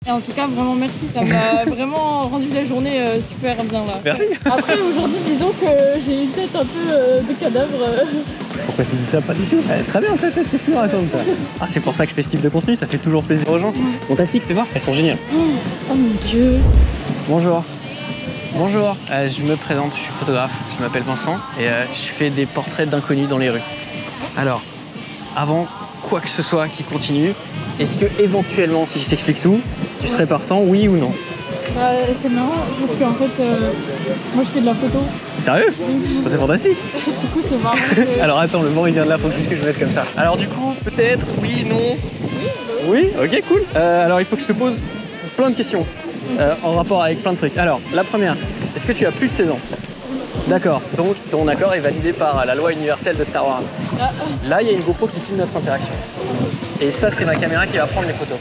Et en tout cas, vraiment merci, ça m'a vraiment rendu la journée super bien là. Merci. Après, aujourd'hui, disons que j'ai une tête un peu de cadavre. Pourquoi tu dis ça? Pas du tout. Elle est très bien cette tête, qu'est-ce que tu racontes toi? Ah, c'est pour ça que je fais ce type de contenu, ça fait toujours plaisir aux gens. Fantastique, fais voir, elles sont géniales. Oh mon dieu. Bonjour. Bonjour, je me présente, je suis photographe, je m'appelle Vincent et je fais des portraits d'inconnus dans les rues. Alors, avant quoi que ce soit qui continue, est-ce que éventuellement, si je t'explique tout, tu serais partant, oui ou non? Bah, c'est marrant parce qu'en fait, moi je fais de la photo. Sérieux? C'est fantastique. Du coup, c'est marrant que... Alors attends, le vent il vient de là, faut juste que je mette comme ça. Alors du coup, peut-être, oui, non? Oui, ok, cool. Alors il faut que je te pose plein de questions en rapport avec plein de trucs. Alors, la première, est-ce que tu as plus de 16 ans? D'accord, donc ton accord est validé par la loi universelle de Star Wars. Là, il y a une GoPro qui filme notre interaction. Et ça, c'est ma caméra qui va prendre les photos.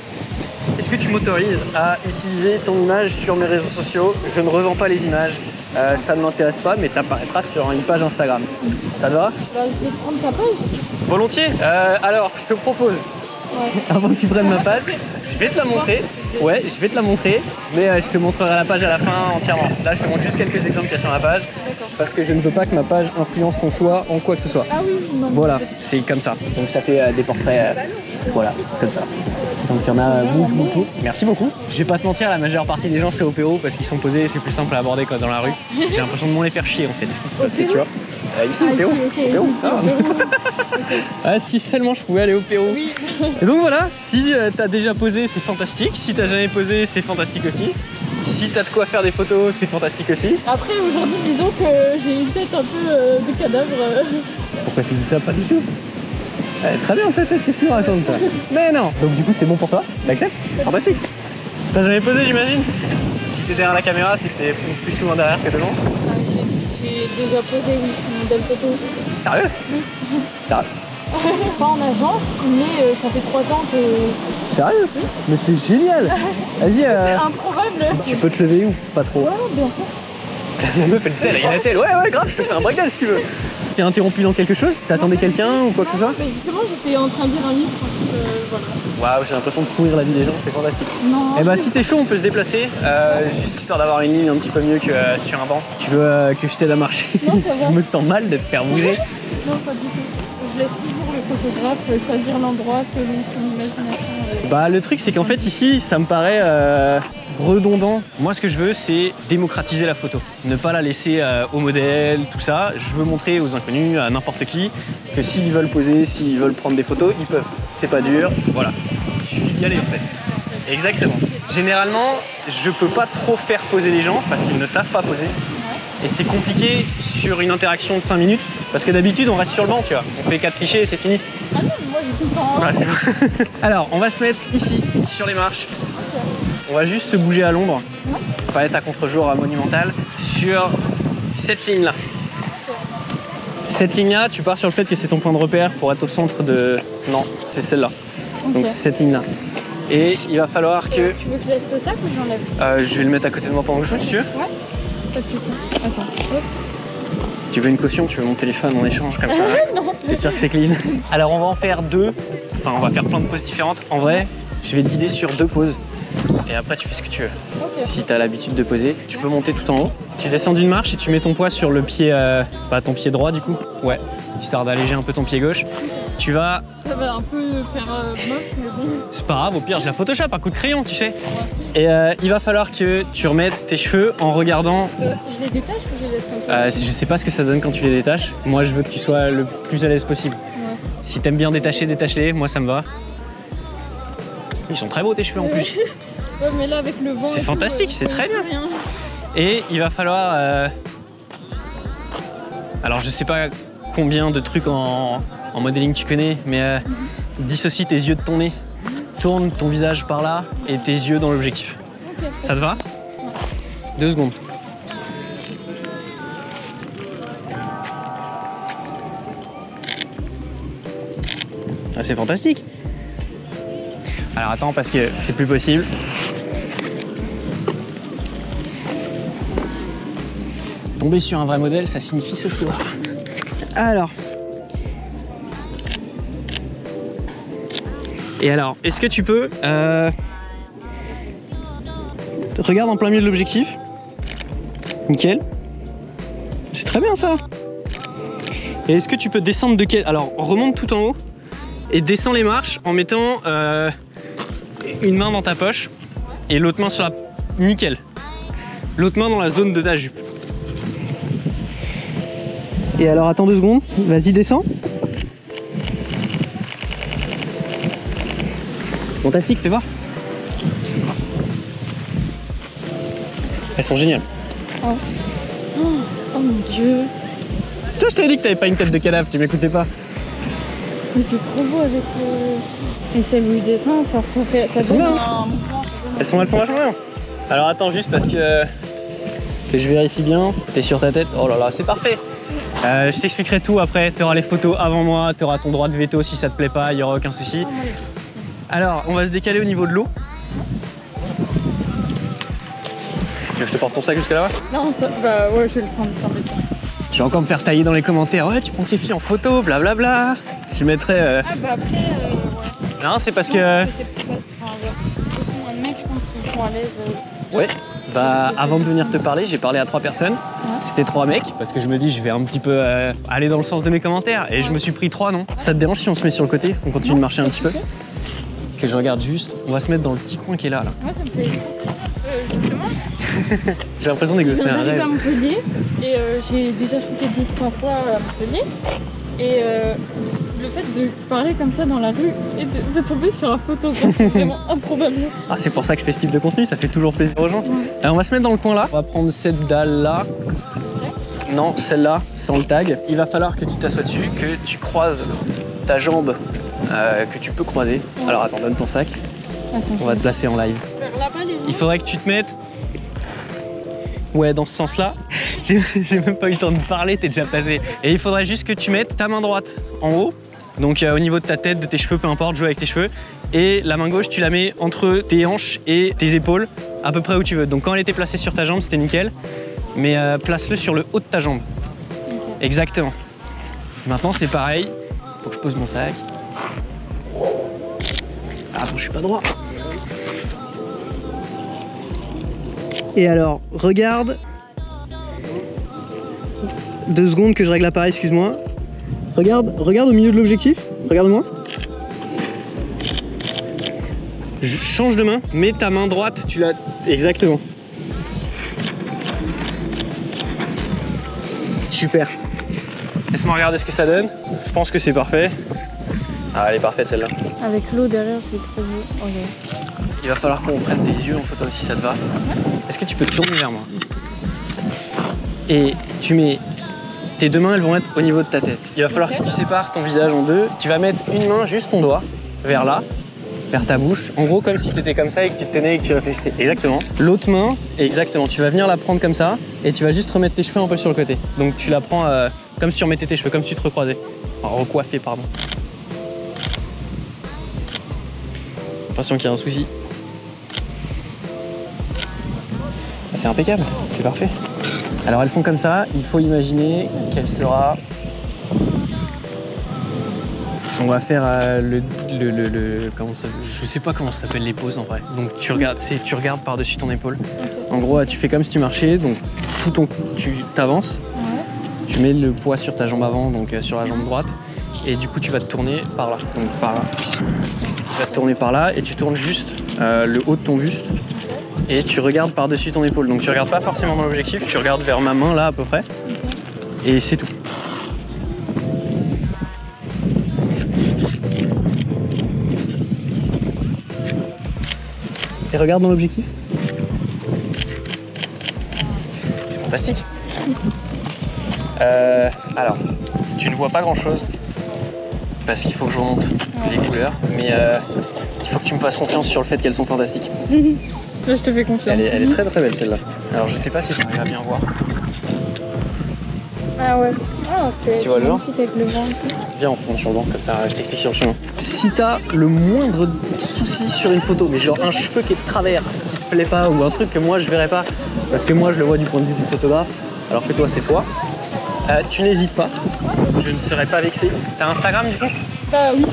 Est-ce que tu m'autorises à utiliser ton image sur mes réseaux sociaux? Je ne revends pas les images, ça ne m'intéresse pas, mais tu apparaîtras sur une page Instagram. Ça te va? Bah, je vais te prendre ta page. Volontiers. Alors, je te propose, avant que tu prennes ma page, je vais te la montrer. Ouais, je vais te la montrer, mais je te montrerai la page à la fin entièrement. Là, je te montre juste quelques exemples qu'il y a sur la page, parce que je ne veux pas que ma page influence ton choix en quoi que ce soit. Ah oui, non. Voilà, c'est comme ça. Donc ça fait des portraits, voilà, comme ça. Donc il y en a beaucoup. Merci beaucoup. Je vais pas te mentir, la majeure partie des gens c'est au PO parce qu'ils sont posés, c'est plus simple à aborder quoi dans la rue. J'ai l'impression de moins les faire chier en fait. Parce que tu vois. Ici, au PO. Ah, si seulement je pouvais aller au PO. Oui. Et donc voilà, si t'as déjà posé, c'est fantastique. Si t'as jamais posé, c'est fantastique aussi. Si t'as de quoi faire des photos, c'est fantastique aussi. Après, aujourd'hui, disons que j'ai une tête un peu de cadavre. Pourquoi tu dis ça? Pas du tout. Elle est très bien cette tête, qu'est-ce que tu racontes toi? Mais non. Donc du coup, c'est bon pour toi? T'acceptes? Fantastique. T'as jamais posé, j'imagine? Si t'es derrière la caméra, c'est que t'es plus souvent derrière que devant. J'ai déjà posé, oui, une modèle photo. Sérieux? Sérieux? Pas en agence, mais ça fait 3 ans que... Sérieux? Oui. Mais c'est génial! Vas-y, C'est improbable. tu peux te lever ou pas trop? Ouais, bien sûr. La meuf elle sait, elle a la tête. Ouais, grave, je te fais un breakdown si tu veux. T'es interrompu dans quelque chose? T'attendais quelqu'un ou quoi que ce soit? Mais justement, j'étais en train de lire un livre, voilà. Waouh, j'ai l'impression de pourrir la vie des gens, c'est fantastique. Non. Et bah si t'es chaud, on peut se déplacer, juste histoire d'avoir une ligne un petit peu mieux que sur un banc. Tu veux que je t'aide à marcher? Non, ça va. Je me sens mal de te faire bouger. Non, pas du tout. Je laisse toujours le photographe choisir l'endroit selon son imagination. Bah le truc c'est qu'en fait ici, ça me paraît redondant. Moi ce que je veux c'est démocratiser la photo. Ne pas la laisser au modèle, tout ça. Je veux montrer aux inconnus, à n'importe qui, que s'ils veulent poser, s'ils veulent prendre des photos, ils peuvent. C'est pas dur, voilà. Il suffit d'y aller en fait. Exactement. Généralement, je peux pas trop faire poser les gens parce qu'ils ne savent pas poser. Et c'est compliqué sur une interaction de 5 minutes parce que d'habitude on reste sur le banc, tu vois. On fait 4 clichés et c'est fini. Ah non, moi j'ai tout le temps. Ouais, c'est bon. Alors, on va se mettre ici, sur les marches. On va juste se bouger à l'ombre. On va être à contre-jour monumental sur cette ligne-là. Cette ligne-là, tu pars sur le fait que c'est ton point de repère pour être au centre de... Non, c'est celle-là. Donc c'est cette ligne-là. Et il va falloir que... Tu veux que je laisse le sac ou je l'enlève? Je vais le mettre à côté de moi pendant que je joue, si tu veux. Ouais, pas de soucis. Attends, hop. Tu veux une caution, tu veux mon téléphone en échange comme ça? Non. T'es sûr que c'est clean? Alors on va en faire 2. Enfin, on va faire plein de poses différentes. En vrai, je vais te guider sur 2 poses. Et après, tu fais ce que tu veux. Okay. Si tu as l'habitude de poser, tu peux monter tout en haut. Tu descends d'une marche et tu mets ton poids sur le pied, pas ton pied droit du coup. Ouais, histoire d'alléger un peu ton pied gauche. Tu vas... Ça va un peu faire moche, mais bon. C'est pas grave, au pire, je la Photoshop, un coup de crayon, tu sais. Et il va falloir que tu remettes tes cheveux en regardant... Je les détache ou je les laisse comme ça? Je sais pas ce que ça donne quand tu les détaches. Moi, je veux que tu sois le plus à l'aise possible. Ouais. Si t'aimes bien détacher, détache-les. Moi, ça me va. Ils sont très beaux tes cheveux en plus. Ouais, mais là, avec le vent. C'est fantastique, c'est très bien. Et il va falloir... Alors, je sais pas combien de trucs en modeling tu connais, mais dissocie tes yeux de ton nez. Tourne ton visage par là et tes yeux dans l'objectif. Okay. Ça te va? Ouais. 2 secondes. Ah, c'est fantastique. Alors attends, parce que c'est plus possible. Tomber sur un vrai modèle, ça signifie ce soir. Alors. Et alors, est-ce que tu peux regarde en plein milieu de l'objectif. Nickel. C'est très bien ça. Et est-ce que tu peux descendre de quel... Alors remonte tout en haut et descends les marches en mettant une main dans ta poche et l'autre main sur la... Nickel. L'autre main dans la zone de ta jupe. Et alors attends 2 secondes, vas-y descends. Fantastique, fais voir. Elles sont géniales. Oh, oh mon dieu. Toi je t'avais dit que t'avais pas une tête de cadavre, tu m'écoutais pas. Mais c'est trop beau avec le... Et celle où je descends, ça fait... Ça donne un... Elles sont vachement bien. Alors attends juste parce que je vérifie bien. T'es sur ta tête. Oh là là, c'est parfait. Je t'expliquerai tout après. Tu auras les photos avant moi. Tu auras ton droit de veto si ça te plaît pas. Il n'y aura aucun souci. Alors, on va se décaler au niveau de l'eau. Tu veux que je te porte ton sac jusque là-bas? Non, ça... bah ouais, je vais le prendre. Tu vas encore me faire tailler dans les commentaires. Ouais, tu prends tes filles en photo, blablabla. Je mettrai. Ah bah après, ouais. Non, c'est parce que. Un mec, je pense qu'ils sont à l'aise. Ouais. Bah, avant de venir te parler, j'ai parlé à 3 personnes. Ouais. C'était 3 mecs, parce que je me dis, je vais un petit peu aller dans le sens de mes commentaires. Et je me suis pris 3 noms. Ça te dérange si on se met sur le côté? On continue de marcher un petit peu? Que je regarde juste. On va se mettre dans le petit coin qui est là. Moi, ça me fait. Justement. J'ai l'impression d'exaucer un rêve. À Montpellier et j'ai déjà shooté 2-3 fois à Montpellier. Et le fait de parler comme ça dans la rue et de tomber sur un photographe, c'est vraiment improbable. Ah, c'est pour ça que je fais ce type de contenu, ça fait toujours plaisir aux gens. Ouais. Alors, on va se mettre dans le coin là. On va prendre cette dalle là. Okay. Non, celle-là, sans le tag. Il va falloir que tu t'assoies dessus, que tu croises ta jambe que tu peux croiser. Ouais. Alors attends, donne ton sac. Attends, on va te placer en live. Il faudrait que tu te mettes... Ouais, dans ce sens-là. J'ai même pas eu le temps de parler, t'es déjà passé. Et il faudrait juste que tu mettes ta main droite en haut, donc au niveau de ta tête, de tes cheveux, peu importe, joue avec tes cheveux. Et la main gauche, tu la mets entre tes hanches et tes épaules, à peu près où tu veux. Donc quand elle était placée sur ta jambe, c'était nickel. Mais place-le sur le haut de ta jambe. Okay. Exactement. Maintenant, c'est pareil. Faut que je pose mon sac. Ah bon, je suis pas droit. Et alors, regarde. 2 secondes que je règle l'appareil, excuse-moi. Regarde au milieu de l'objectif. Regarde-moi. Change de main, mets ta main droite, tu l'as... Exactement. Super. Laisse-moi regarder ce que ça donne. Je pense que c'est parfait. Ah, elle est parfaite celle-là. Avec l'eau derrière, c'est trop beau. Okay. Il va falloir qu'on prenne des yeux en photo si ça te va. Est-ce que tu peux te tourner vers moi? Et tu mets... Tes 2 mains, elles vont être au niveau de ta tête. Il va falloir que tu sépares ton visage en 2. Tu vas mettre une main, juste ton doigt, vers là, vers ta bouche. En gros, comme si tu étais comme ça et que tu te tenais et que tu réfléchissais. Exactement. L'autre main, exactement. Tu vas venir la prendre comme ça et tu vas juste remettre tes cheveux un peu sur le côté. Donc tu la prends comme si tu remettais tes cheveux, comme si tu te recroisais. Enfin, recoiffais, pardon. L'impression qu'il y a un souci. C'est impeccable, c'est parfait. Alors elles sont comme ça, il faut imaginer qu'elle sera... On va faire comment ça... Je sais pas comment ça s'appelle les poses en vrai. Donc tu regardes par-dessus ton épaule. Okay. En gros, tu fais comme si tu marchais, donc tu t'avances. Ouais. Tu mets le poids sur ta jambe avant, donc sur la jambe droite. Et du coup, tu vas te tourner par là, donc par là, ici. Tu vas te tourner par là et tu tournes juste le haut de ton buste. Et tu regardes par-dessus ton épaule. Donc tu regardes pas forcément dans l'objectif, tu regardes vers ma main là à peu près. Et c'est tout. Et regarde dans l'objectif. C'est fantastique. Alors, tu ne vois pas grand chose. Parce qu'il faut que je remonte les couleurs. Mais il faut que tu me fasses confiance sur le fait qu'elles sont fantastiques. Là, je te fais confiance. Elle est très très belle celle-là. Alors je sais pas si tu arrives à bien voir. Ah ouais. Ah, tu vois le genre avec le vent. Viens, on remonte sur le banc comme ça, je t'explique sur le chemin. Si t'as le moindre souci sur une photo, mais genre un cheveu qui est de travers, qui te plaît pas, ou un truc que moi je verrais pas, parce que moi je le vois du point de vue du photographe, alors que toi c'est toi, tu n'hésites pas, je ne serai pas vexé. T'as Instagram du coup? Bah oui.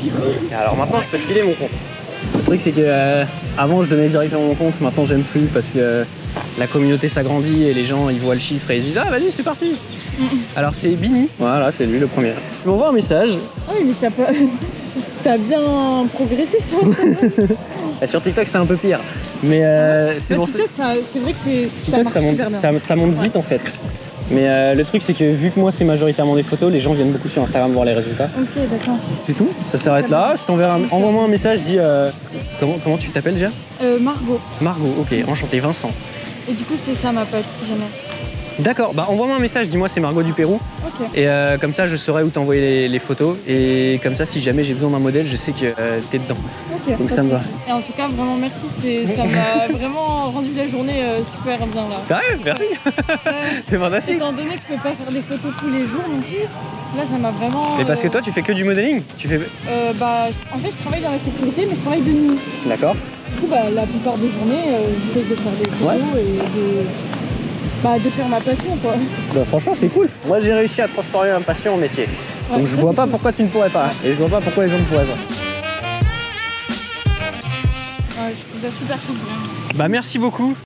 Et alors maintenant je peux te filer mon compte. truc c'est que avant je donnais directement mon compte, maintenant j'aime plus parce que la communauté s'agrandit et les gens ils voient le chiffre et ils disent ah vas-y c'est parti. Alors c'est Bini, voilà c'est lui le premier. Je m'envoie un message. Ah oui mais t'as bien progressé sur TikTok. Sur TikTok c'est un peu pire. Mais c'est pour ça. C'est vrai que TikTok ça monte vite en fait. Mais le truc c'est que vu que moi c'est majoritairement des photos, les gens viennent beaucoup sur Instagram voir les résultats. Ok d'accord. C'est tout, ça s'arrête là. Je t'enverrai envoie-moi un message, dis comment tu t'appelles déjà? Margot. Margot, ok, enchanté, Vincent. Et du coup c'est ça ma page si jamais. D'accord, bah envoie-moi un message, dis-moi c'est Margot du Pérou. Ok. Et comme ça je saurai où t'envoyer les photos. Et comme ça si jamais j'ai besoin d'un modèle, je sais que t'es dedans. Ok. Donc ça me va. Et en tout cas vraiment merci, ça m'a vraiment rendu la journée super bien là. Sérieux? Merci. C'est fantastique. Étant donné que je peux pas faire des photos tous les jours non plus, là ça m'a vraiment... Et parce que toi tu fais que du modeling? Tu fais... en fait je travaille dans la sécurité mais je travaille de nuit. D'accord. Du coup la plupart des journées j'essaie de faire des photos et de faire ma passion quoi. Bah, franchement c'est cool. Moi j'ai réussi à transformer ma passion en métier. Ouais, donc je vois pas pourquoi tu ne pourrais pas. Et je vois pas pourquoi les gens ne pourraient pas. Ouais, je trouve ça super cool. Bah merci beaucoup.